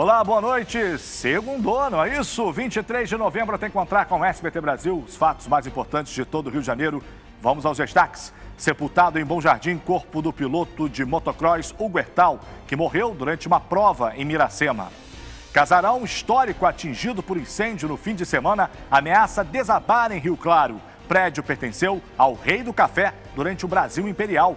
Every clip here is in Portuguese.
Olá, boa noite. Segundou, não é isso? 23 de novembro tem que encontrar com o SBT Brasil os fatos mais importantes de todo o Rio de Janeiro. Vamos aos destaques. Sepultado em Bom Jardim, corpo do piloto de motocross Hugo Hertal, que morreu durante uma prova em Miracema. Casarão histórico atingido por incêndio no fim de semana ameaça desabar em Rio Claro. Prédio pertenceu ao Rei do Café durante o Brasil Imperial.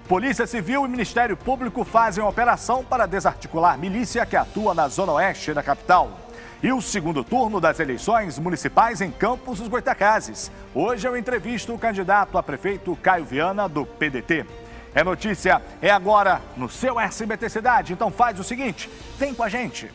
Polícia Civil e Ministério Público fazem uma operação para desarticular milícia que atua na zona oeste da capital. E o segundo turno das eleições municipais em Campos dos Goytacazes. Hoje eu entrevisto o candidato a prefeito Caio Viana, do PDT. É notícia, é agora no seu SBT Cidade. Então faz o seguinte, vem com a gente.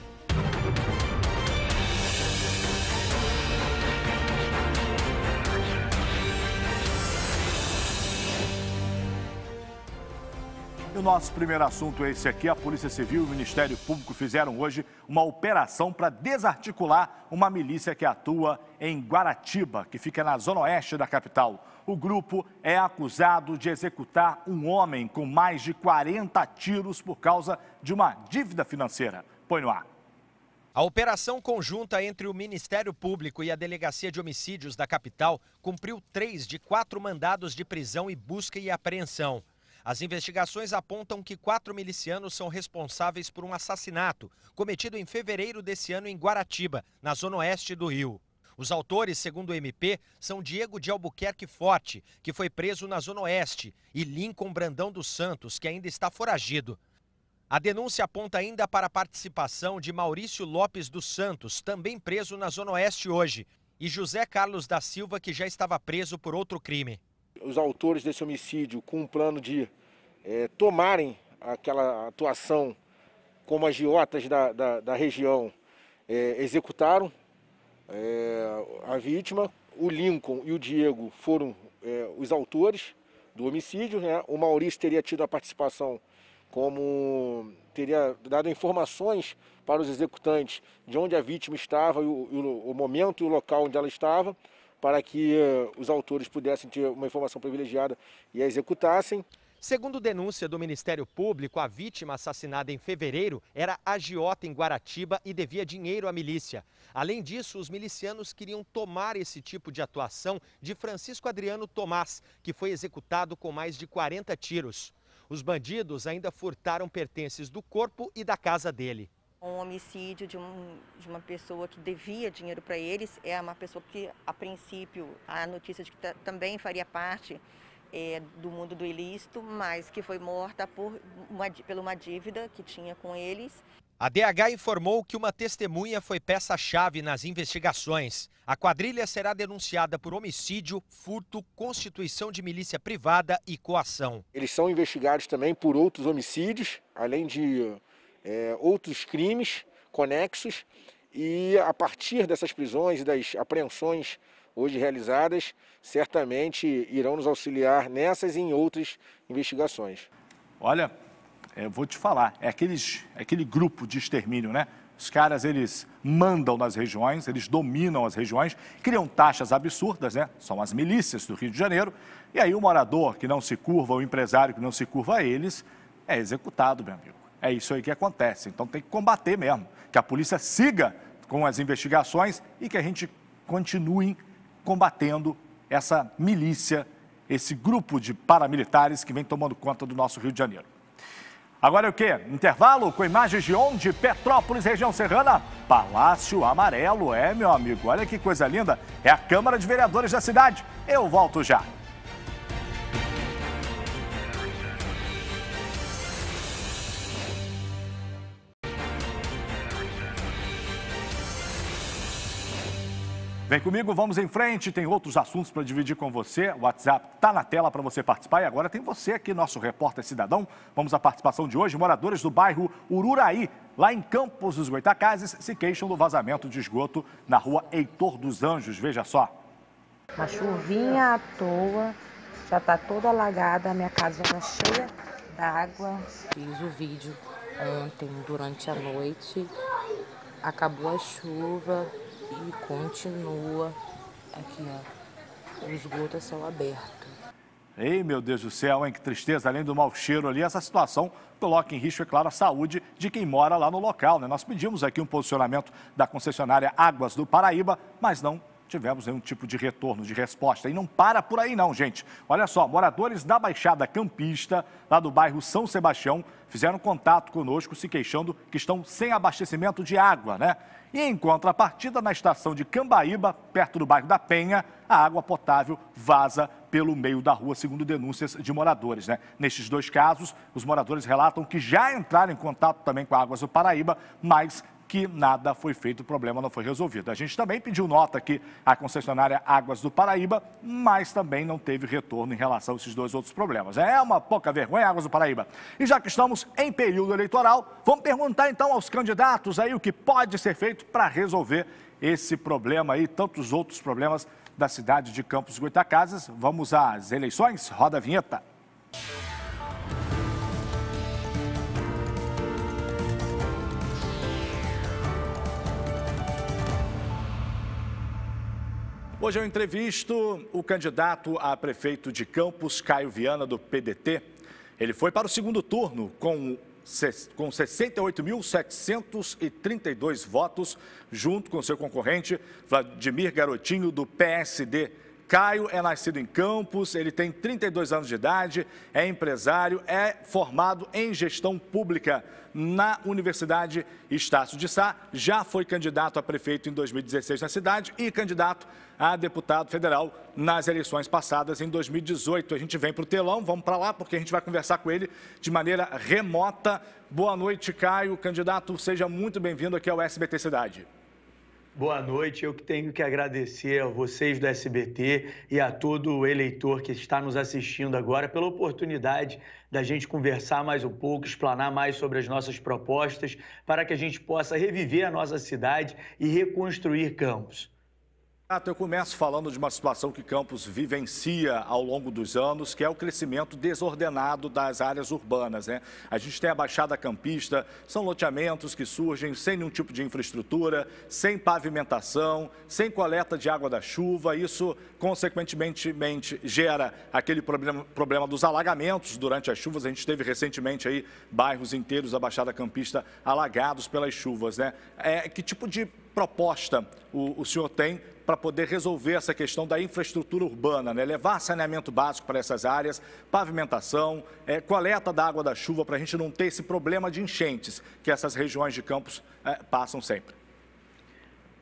O nosso primeiro assunto é esse aqui. A Polícia Civil e o Ministério Público fizeram hoje uma operação para desarticular uma milícia que atua em Guaratiba, que fica na zona oeste da capital. O grupo é acusado de executar um homem com mais de 40 tiros por causa de uma dívida financeira. Põe no ar. A operação conjunta entre o Ministério Público e a Delegacia de Homicídios da capital cumpriu 3 de 4 mandados de prisão e busca e apreensão. As investigações apontam que 4 milicianos são responsáveis por um assassinato cometido em fevereiro desse ano em Guaratiba, na zona oeste do Rio. Os autores, segundo o MP, são Diego de Albuquerque Forte, que foi preso na zona oeste, e Lincoln Brandão dos Santos, que ainda está foragido. A denúncia aponta ainda para a participação de Maurício Lopes dos Santos, também preso na zona oeste hoje, e José Carlos da Silva, que já estava preso por outro crime. Os autores desse homicídio, com um plano de tomarem aquela atuação como agiotas da região, executaram a vítima. O Lincoln e o Diego foram os autores do homicídio, né? O Maurício teria tido a participação teria dado informações para os executantes de onde a vítima estava, o momento e o local onde ela estava, para que os autores pudessem ter uma informação privilegiada e a executassem. Segundo denúncia do Ministério Público, a vítima assassinada em fevereiro era agiota em Guaratiba e devia dinheiro à milícia. Além disso, os milicianos queriam tomar esse tipo de atuação de Francisco Adriano Tomás, que foi executado com mais de 40 tiros. Os bandidos ainda furtaram pertences do corpo e da casa dele. Um homicídio de uma pessoa que devia dinheiro para eles, é uma pessoa que, a princípio, a notícia de que também faria parte do mundo do ilícito, mas que foi morta por uma dívida que tinha com eles. A DH informou que uma testemunha foi peça-chave nas investigações. A quadrilha será denunciada por homicídio, furto, constituição de milícia privada e coação. Eles são investigados também por outros homicídios, além de outros crimes conexos, e a partir dessas prisões e das apreensões hoje realizadas, certamente irão nos auxiliar nessas e em outras investigações. Olha, eu vou te falar, é aquele grupo de extermínio, né? Os caras, eles mandam nas regiões, eles dominam as regiões, criam taxas absurdas, né? São as milícias do Rio de Janeiro, e aí o morador que não se curva, o empresário que não se curva a eles, é executado, meu amigo. É isso aí que acontece, então tem que combater mesmo, que a polícia siga com as investigações e que a gente continue combatendo essa milícia, esse grupo de paramilitares que vem tomando conta do nosso Rio de Janeiro. Agora é o quê? Intervalo com imagens de onde? Petrópolis, região serrana, Palácio Amarelo. É, meu amigo, olha que coisa linda. É a Câmara de Vereadores da cidade. Eu volto já. Vem comigo, vamos em frente, tem outros assuntos para dividir com você. O WhatsApp está na tela para você participar e agora tem você aqui, nosso repórter cidadão. Vamos à participação de hoje. Moradores do bairro Ururaí, lá em Campos dos Goytacazes, se queixam do vazamento de esgoto na rua Heitor dos Anjos. Veja só. Uma chuvinha à toa, já está toda alagada, a minha casa está cheia d'água. Fiz o vídeo ontem, durante a noite, acabou a chuva e continua aqui, ó, o esgoto a céu aberto. Ei, meu Deus do céu, hein? Que tristeza. Além do mau cheiro ali, essa situação coloca em risco, é claro, a saúde de quem mora lá no local, né? Nós pedimos aqui um posicionamento da concessionária Águas do Paraíba, mas não tivemos nenhum tipo de retorno, de resposta. E não para por aí não, gente. Olha só, moradores da Baixada Campista, lá do bairro São Sebastião, fizeram contato conosco se queixando que estão sem abastecimento de água, né? E em contrapartida, na estação de Cambaíba, perto do bairro da Penha, a água potável vaza pelo meio da rua, segundo denúncias de moradores, né? Nestes dois casos, os moradores relatam que já entraram em contato também com a Águas do Paraíba, mas que nada foi feito, o problema não foi resolvido. A gente também pediu nota aqui à concessionária Águas do Paraíba, mas também não teve retorno em relação a esses dois outros problemas. É uma pouca vergonha, Águas do Paraíba. E já que estamos em período eleitoral, vamos perguntar então aos candidatos aí o que pode ser feito para resolver esse problema aí, tantos outros problemas da cidade de Campos dos Goytacazes. Vamos às eleições, roda a vinheta. Hoje eu entrevisto o candidato a prefeito de Campos, Caio Viana, do PDT. Ele foi para o segundo turno com 68.732 votos, junto com seu concorrente, Vladimir Garotinho, do PSD. Caio é nascido em Campos, ele tem 32 anos de idade, é empresário, é formado em gestão pública na Universidade Estácio de Sá, já foi candidato a prefeito em 2016 na cidade e candidato a deputado federal nas eleições passadas em 2018. A gente vem para o telão, vamos para lá porque a gente vai conversar com ele de maneira remota. Boa noite, Caio. Candidato, seja muito bem-vindo aqui ao SBT Cidade. Boa noite, eu que tenho que agradecer a vocês do SBT e a todo eleitor que está nos assistindo agora pela oportunidade da gente conversar mais um pouco, explanar mais sobre as nossas propostas, para que a gente possa reviver a nossa cidade e reconstruir Campos. Eu começo falando de uma situação que Campos vivencia ao longo dos anos, que é o crescimento desordenado das áreas urbanas, né? A gente tem a Baixada Campista, são loteamentos que surgem sem nenhum tipo de infraestrutura, sem pavimentação, sem coleta de água da chuva. Isso, consequentemente, gera aquele problema dos alagamentos durante as chuvas. A gente teve recentemente aí bairros inteiros da Baixada Campista alagados pelas chuvas, né? Que tipo de proposta o senhor tem para poder resolver essa questão da infraestrutura urbana, né? Levar saneamento básico para essas áreas, pavimentação, coleta da água da chuva, para a gente não ter esse problema de enchentes que essas regiões de Campos passam sempre?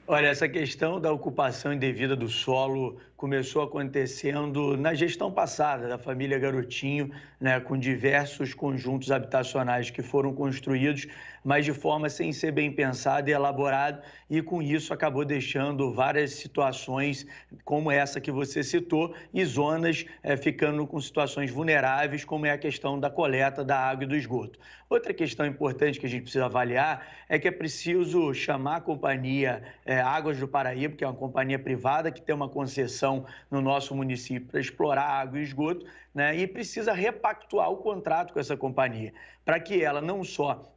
Olha, essa questão da ocupação indevida do solo começou acontecendo na gestão passada da família Garotinho, né, com diversos conjuntos habitacionais que foram construídos, mas de forma sem ser bem pensada e elaborada, e com isso acabou deixando várias situações como essa que você citou e zonas ficando com situações vulneráveis, como é a questão da coleta da água e do esgoto. Outra questão importante que a gente precisa avaliar é que é preciso chamar a companhia Águas do Paraíba, que é uma companhia privada que tem uma concessão no nosso município para explorar água e esgoto, né, e precisa repactuar o contrato com essa companhia, para que ela não só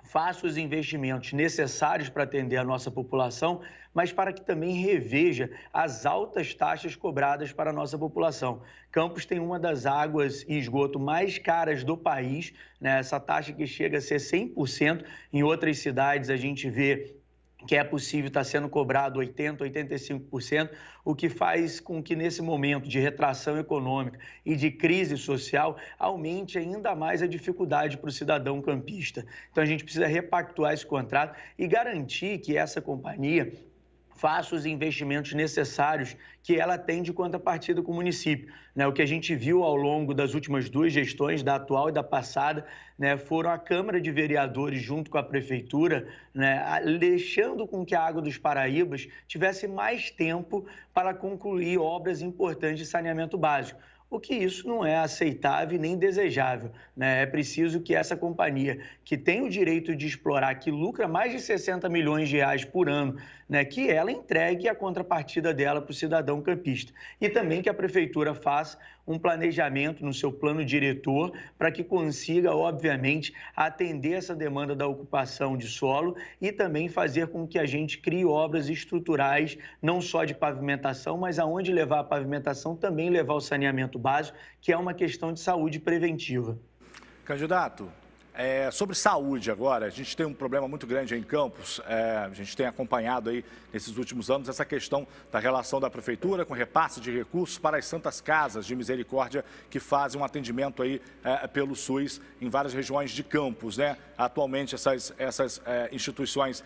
faça os investimentos necessários para atender a nossa população, mas para que também reveja as altas taxas cobradas para a nossa população. Campos tem uma das águas e esgoto mais caras do país, né? Essa taxa que chega a ser 100%, em outras cidades a gente vê que é possível estar sendo cobrado 80%, 85%, o que faz com que nesse momento de retração econômica e de crise social aumente ainda mais a dificuldade para o cidadão campista. Então a gente precisa repactuar esse contrato e garantir que essa companhia faça os investimentos necessários que ela tem de contrapartida com o município, né? O que a gente viu ao longo das últimas duas gestões, da atual e da passada, né, foram a Câmara de Vereadores junto com a Prefeitura, né, deixando com que a Água dos Paraíbas tivesse mais tempo para concluir obras importantes de saneamento básico. O que isso não é aceitável nem desejável, né? É preciso que essa companhia, que tem o direito de explorar, que lucra mais de 60 milhões de reais por ano, né, que ela entregue a contrapartida dela para o cidadão campista. E também que a Prefeitura faça um planejamento no seu plano diretor para que consiga, obviamente, atender essa demanda da ocupação de solo e também fazer com que a gente crie obras estruturais, não só de pavimentação, mas aonde levar a pavimentação, também levar o saneamento básico, que é uma questão de saúde preventiva. Candidato, sobre saúde agora, a gente tem um problema muito grande em Campos, a gente tem acompanhado aí nesses últimos anos essa questão da relação da prefeitura com repasse de recursos para as santas casas de misericórdia que fazem um atendimento aí pelo SUS em várias regiões de Campos, né? Atualmente essas instituições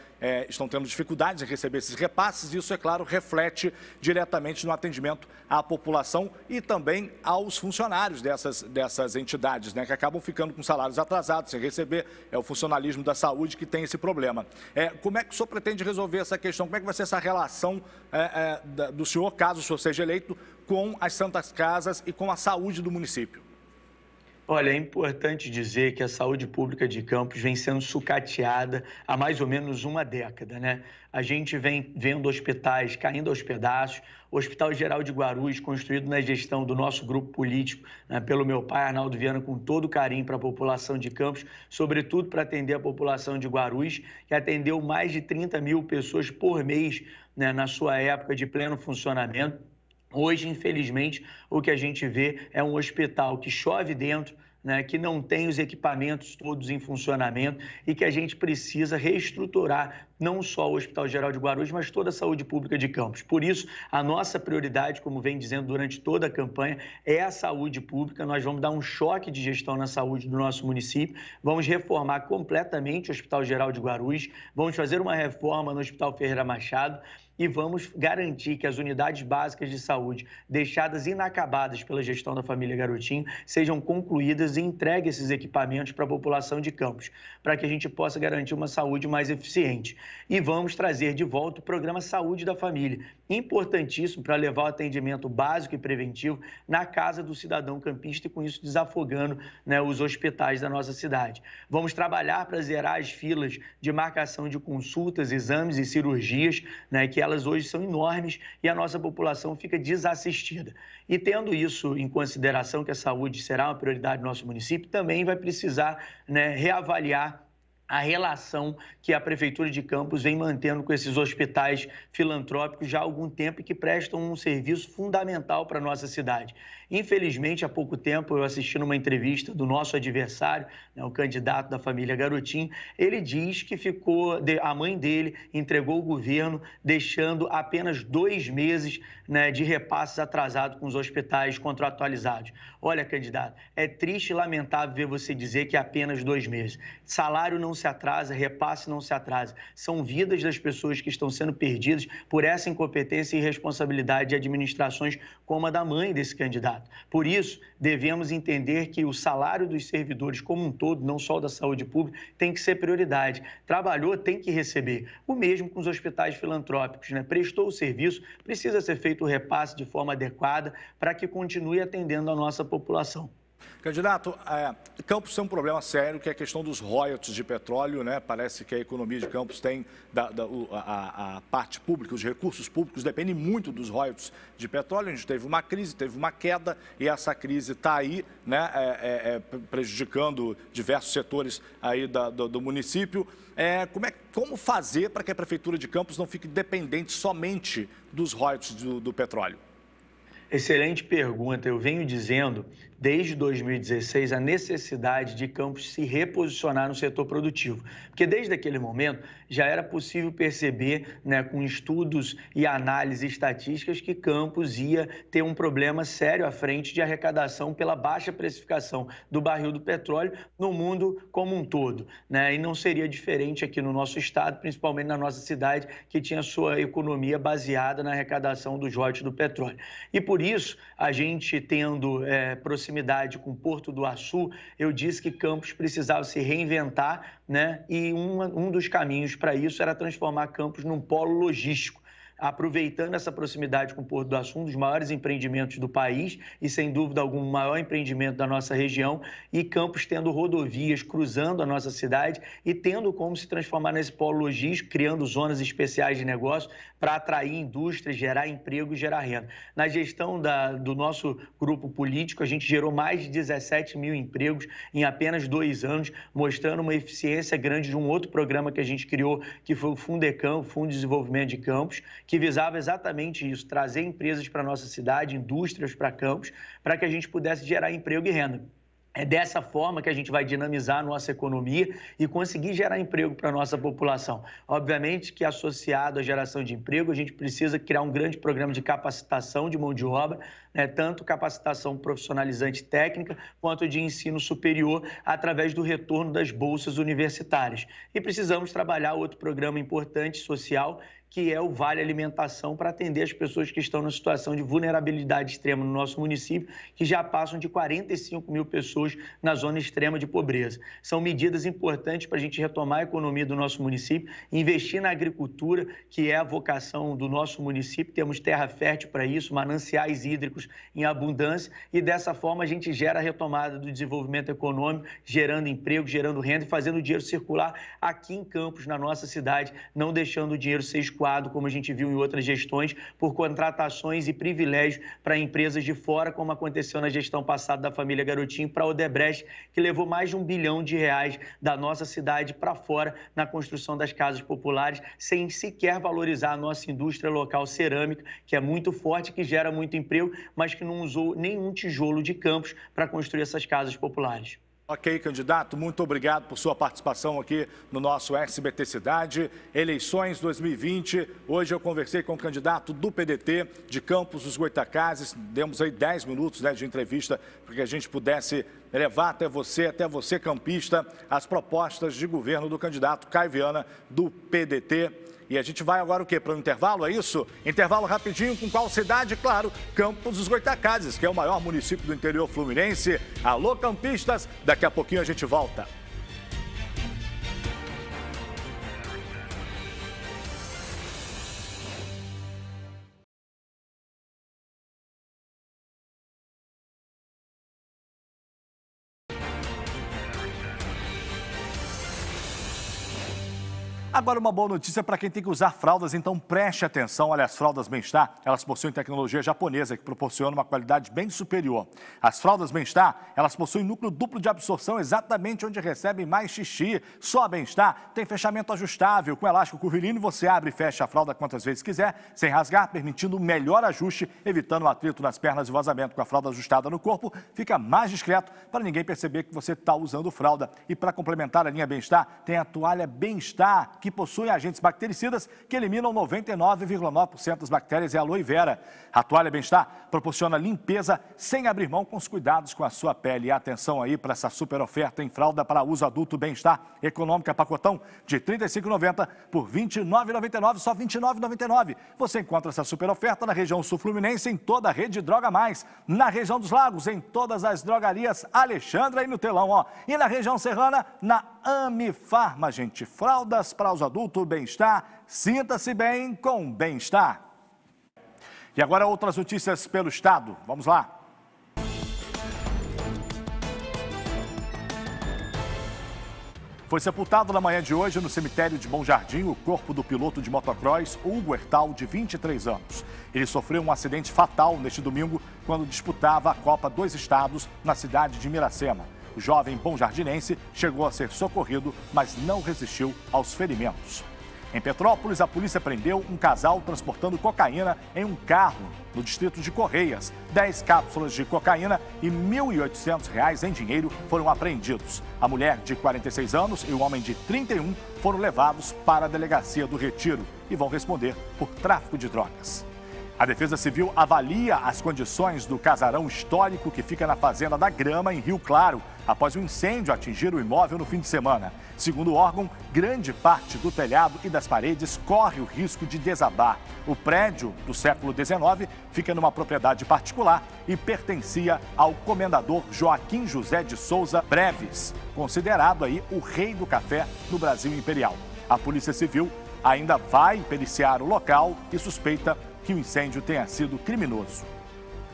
estão tendo dificuldades em receber esses repasses e isso, é claro, reflete diretamente no atendimento à população e também aos funcionários dessas entidades, né? Que acabam ficando com salários atrasados, sem receber, é o funcionalismo da saúde que tem esse problema. Como é que o senhor pretende resolver essa questão? Como é que vai ser essa relação do senhor, caso o senhor seja eleito, com as santas casas e com a saúde do município? Olha, é importante dizer que a saúde pública de Campos vem sendo sucateada há mais ou menos uma década, né? A gente vem vendo hospitais caindo aos pedaços, o Hospital Geral de Guarulhos, construído na gestão do nosso grupo político, né, pelo meu pai, Arnaldo Viana, com todo carinho para a população de Campos, sobretudo para atender a população de Guarulhos, que atendeu mais de 30 mil pessoas por mês, né, na sua época de pleno funcionamento. Hoje, infelizmente, o que a gente vê é um hospital que chove dentro, né, que não tem os equipamentos todos em funcionamento e que a gente precisa reestruturar não só o Hospital Geral de Guarulhos, mas toda a saúde pública de Campos. Por isso, a nossa prioridade, como vem dizendo durante toda a campanha, é a saúde pública. Nós vamos dar um choque de gestão na saúde do nosso município, vamos reformar completamente o Hospital Geral de Guarulhos, vamos fazer uma reforma no Hospital Ferreira Machado, e vamos garantir que as unidades básicas de saúde, deixadas inacabadas pela gestão da família Garotinho, sejam concluídas e entregue esses equipamentos para a população de Campos, para que a gente possa garantir uma saúde mais eficiente. E vamos trazer de volta o programa Saúde da Família, importantíssimo para levar o atendimento básico e preventivo na casa do cidadão campista e com isso desafogando, né, os hospitais da nossa cidade. Vamos trabalhar para zerar as filas de marcação de consultas, exames e cirurgias, né, que elas hoje são enormes e a nossa população fica desassistida. E tendo isso em consideração, que a saúde será uma prioridade do nosso município, também vai precisar, né, reavaliar a relação que a Prefeitura de Campos vem mantendo com esses hospitais filantrópicos já há algum tempo e que prestam um serviço fundamental para a nossa cidade. Infelizmente, há pouco tempo, eu assisti numa entrevista do nosso adversário, né, o candidato da família Garotinho, ele diz que a mãe dele entregou o governo deixando apenas 2 meses, né, de repasses atrasados com os hospitais contratualizados. Olha, candidato, é triste e lamentável ver você dizer que é apenas 2 meses. Salário não se atrasa, repasse não se atrasa. São vidas das pessoas que estão sendo perdidas por essa incompetência e irresponsabilidade de administrações como a da mãe desse candidato. Por isso, devemos entender que o salário dos servidores como um todo, não só o da saúde pública, tem que ser prioridade. Trabalhou, tem que receber. O mesmo com os hospitais filantrópicos, né? Prestou o serviço, precisa ser feito o repasse de forma adequada para que continue atendendo a nossa população. Candidato, Campos tem um problema sério, que é a questão dos royalties de petróleo, né? Parece que a economia de Campos tem, a parte pública, os recursos públicos dependem muito dos royalties de petróleo. A gente teve uma crise, teve uma queda e essa crise está aí, né? Prejudicando diversos setores aí do município. Como fazer para que a Prefeitura de Campos não fique dependente somente dos royalties do petróleo? Excelente pergunta. Eu venho dizendo, desde 2016, a necessidade de Campos se reposicionar no setor produtivo. Porque desde aquele momento já era possível perceber, né, com estudos e análises estatísticas, que Campos ia ter um problema sério à frente de arrecadação pela baixa precificação do barril do petróleo no mundo como um todo, né? E não seria diferente aqui no nosso estado, principalmente na nossa cidade, que tinha sua economia baseada na arrecadação dos royalties do petróleo. E por isso, a gente tendo proximidade com o Porto do Açu, eu disse que Campos precisava se reinventar, né? E um dos caminhos para isso era transformar Campos num polo logístico. aproveitando essa proximidade com o Porto do Açu, um dos maiores empreendimentos do país e, sem dúvida alguma, o maior empreendimento da nossa região, e Campos tendo rodovias cruzando a nossa cidade e tendo como se transformar nesse polo logístico, criando zonas especiais de negócio para atrair indústria, gerar emprego e gerar renda. Na gestão do nosso grupo político, a gente gerou mais de 17 mil empregos em apenas 2 anos, mostrando uma eficiência grande de um outro programa que a gente criou, que foi o Fundecamp, Fundo de Desenvolvimento de Campos, que visava exatamente isso, trazer empresas para a nossa cidade, indústrias para Campos, para que a gente pudesse gerar emprego e renda. É dessa forma que a gente vai dinamizar a nossa economia e conseguir gerar emprego para a nossa população. Obviamente que, associado à geração de emprego, a gente precisa criar um grande programa de capacitação de mão de obra, né, tanto capacitação profissionalizante técnica quanto de ensino superior, através do retorno das bolsas universitárias. E precisamos trabalhar outro programa importante social, que é o Vale Alimentação, para atender as pessoas que estão na situação de vulnerabilidade extrema no nosso município, que já passam de 45 mil pessoas na zona extrema de pobreza. São medidas importantes para a gente retomar a economia do nosso município, investir na agricultura, que é a vocação do nosso município. Temos terra fértil para isso, mananciais hídricos em abundância, e dessa forma a gente gera a retomada do desenvolvimento econômico, gerando emprego, gerando renda e fazendo o dinheiro circular aqui em Campos, na nossa cidade, não deixando o dinheiro ser escoado, como a gente viu em outras gestões, por contratações e privilégios para empresas de fora, como aconteceu na gestão passada da família Garotinho para a Odebrecht, que levou mais de R$1 bilhão da nossa cidade para fora na construção das casas populares, sem sequer valorizar a nossa indústria local cerâmica, que é muito forte, que gera muito emprego, mas que não usou nenhum tijolo de Campos para construir essas casas populares. Ok, candidato, muito obrigado por sua participação aqui no nosso SBT Cidade. Eleições 2020, hoje eu conversei com o candidato do PDT de Campos dos Goytacazes, demos aí 10 minutos, né, de entrevista para que a gente pudesse levar até você campista, as propostas de governo do candidato Caio Viana do PDT. E a gente vai agora o quê? Para um intervalo, é isso? Intervalo rapidinho, com qual cidade? Claro, Campos dos Goytacazes, que é o maior município do interior fluminense. Alô, campistas, daqui a pouquinho a gente volta. Agora uma boa notícia para quem tem que usar fraldas, então preste atenção. Olha, as fraldas Bem-Estar, elas possuem tecnologia japonesa que proporciona uma qualidade bem superior. As fraldas Bem-Estar, elas possuem núcleo duplo de absorção exatamente onde recebem mais xixi. Só a Bem-Estar tem fechamento ajustável. Com elástico curvilíneo, você abre e fecha a fralda quantas vezes quiser, sem rasgar, permitindo um melhor ajuste, evitando o atrito nas pernas e vazamento. Com a fralda ajustada no corpo, fica mais discreto para ninguém perceber que você está usando fralda. E para complementar a linha Bem-Estar, tem a toalha Bem-Estar, que possui agentes bactericidas que eliminam 99,9% das bactérias e aloe vera. A toalha Bem-Estar proporciona limpeza sem abrir mão, com os cuidados com a sua pele. E atenção aí para essa super oferta em fralda para uso adulto Bem-Estar econômica, pacotão de R$ 35,90 por R$ 29,99, só R$ 29,99. Você encontra essa super oferta na região sul fluminense, em toda a rede Droga Mais, na região dos Lagos, em todas as drogarias Alexandra, aí no telão, ó. E na região serrana, na Amifarma, gente. Fraldas para os adultos Bem-Estar, sinta-se bem com Bem-Estar. E agora outras notícias pelo estado, vamos lá. Foi sepultado na manhã de hoje no cemitério de Bom Jardim o corpo do piloto de motocross Hugo Hertal, de 23 anos. Ele sofreu um acidente fatal neste domingo quando disputava a Copa dos Estados na cidade de Miracema. O jovem bom-jardinense chegou a ser socorrido, mas não resistiu aos ferimentos. Em Petrópolis, a polícia prendeu um casal transportando cocaína em um carro no distrito de Correias. 10 cápsulas de cocaína e R$ 1.800 em dinheiro foram apreendidos. A mulher de 46 anos e o homem de 31 foram levados para a delegacia do Retiro e vão responder por tráfico de drogas. A Defesa Civil avalia as condições do casarão histórico que fica na Fazenda da Grama, em Rio Claro, após o incêndio atingir o imóvel no fim de semana. Segundo o órgão, grande parte do telhado e das paredes corre o risco de desabar. O prédio, do século XIX, fica numa propriedade particular e pertencia ao comendador Joaquim José de Souza Breves, considerado aí o rei do café no Brasil Imperial. A Polícia Civil ainda vai periciar o local e suspeita que o incêndio tenha sido criminoso.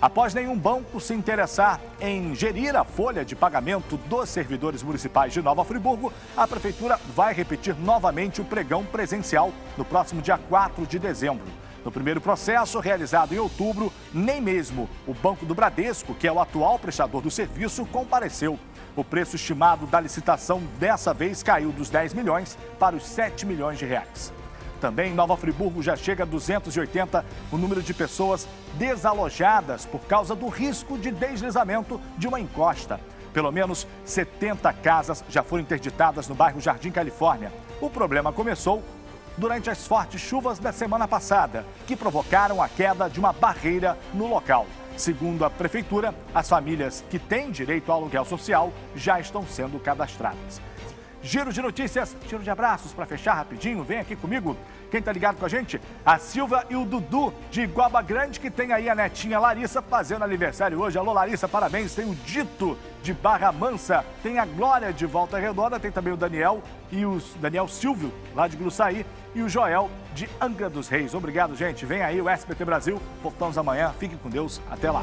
Após nenhum banco se interessar em gerir a folha de pagamento dos servidores municipais de Nova Friburgo, a Prefeitura vai repetir novamente o pregão presencial no próximo dia 4 de dezembro. No primeiro processo, realizado em outubro, nem mesmo o Banco do Bradesco, que é o atual prestador do serviço, compareceu. O preço estimado da licitação dessa vez caiu dos 10 milhões para os 7 milhões de reais. Também em Nova Friburgo já chega a 280 o número de pessoas desalojadas por causa do risco de deslizamento de uma encosta. Pelo menos 70 casas já foram interditadas no bairro Jardim Califórnia. O problema começou durante as fortes chuvas da semana passada, que provocaram a queda de uma barreira no local. Segundo a Prefeitura, as famílias que têm direito ao aluguel social já estão sendo cadastradas. Giro de notícias, giro de abraços para fechar rapidinho. Vem aqui comigo. Quem tá ligado com a gente? A Silva e o Dudu de Iguaba Grande, que tem aí a netinha Larissa fazendo aniversário hoje. Alô, Larissa, parabéns. Tem o Dito de Barra Mansa, tem a Glória de Volta Redonda, tem também o Daniel e o Daniel Silvio, lá de Gruçaí, e o Joel de Angra dos Reis. Obrigado, gente. Vem aí o SBT Brasil. Voltamos amanhã. Fiquem com Deus. Até lá.